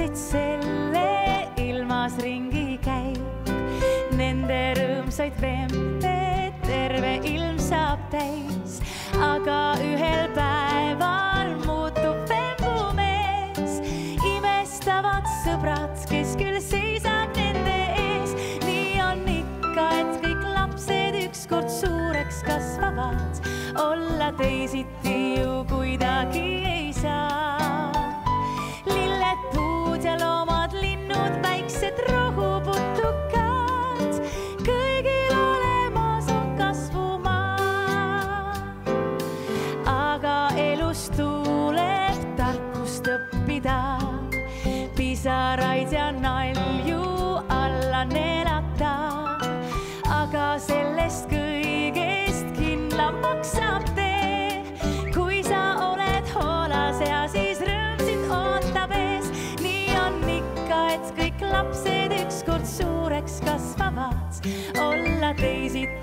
lapsed selle ilmas ringi käib, nende rõõmsaid vempe terve ilm saab täis, aga ühel päeval muutub vembumees. Imestavad sõbrad, kes küll seisab nende ees, nii on ikka, et kõik lapsed ükskord suureks kasvavad, olla teisiti ju kuidagi ei saa. Lilled, puud ja loomad, linnud, väiksed rohuputukad, kõigil olemas on kasvumaa. Aga elus tuleb tarkust õppida, pisaraid ja nalju alla neelata, aga sellest kõigest kindlamaks saab tee, kui sa oled hoolas ja siis rõõmsid ootab ees. Nii on ikka, et kõik lapsed ükskord suureks kasvavad, olla teisiti